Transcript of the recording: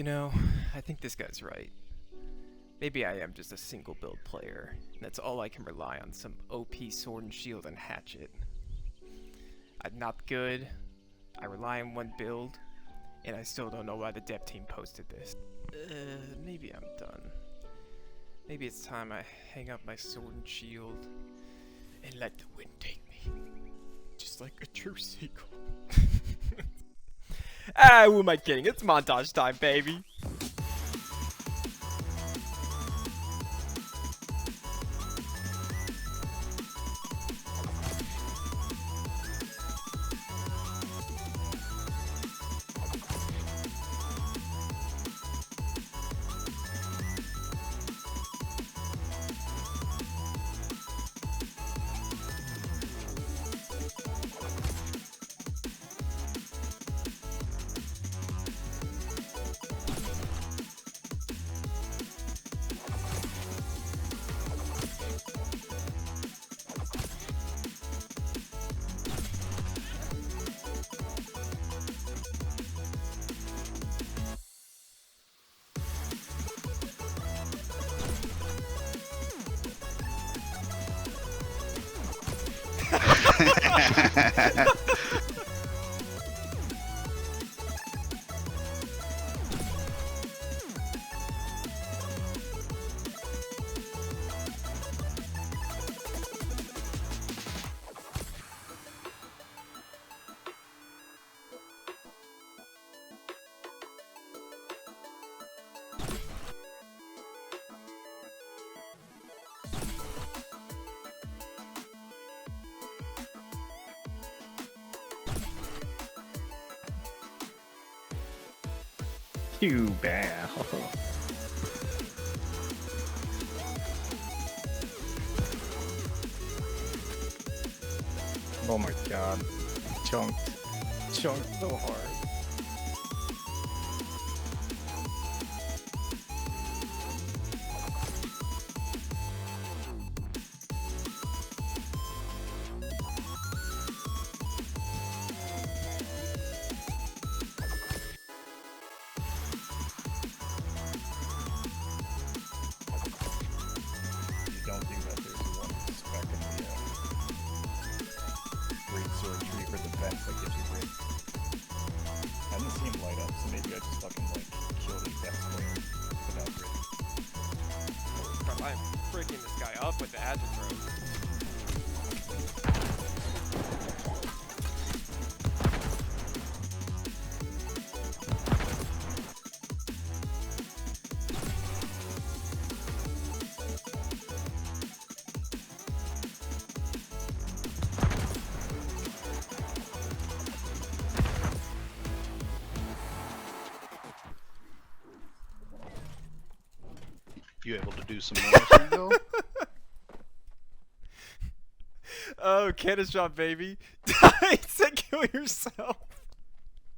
You know, I think this guy's right. Maybe I am just a single build player, and that's all I can rely on, some OP sword and shield and hatchet. I'm not good, I rely on one build, and I still don't know why the dev team posted this. Maybe I'm done. Maybe it's time I hang up my sword and shield and let the wind take me. Just like a true seagull. Who am I kidding? It's montage time, baby! Too bad. Oh my god. Chunked so hard. Don't think that there's one spec in the great sword tree for defense that gives you great. I didn't see him light up, so maybe I just fucking like killed a death player without great. I'm freaking this guy up with the agile throw. You able to do some more, Seagull? Oh, cannon shot, baby. Die to kill yourself.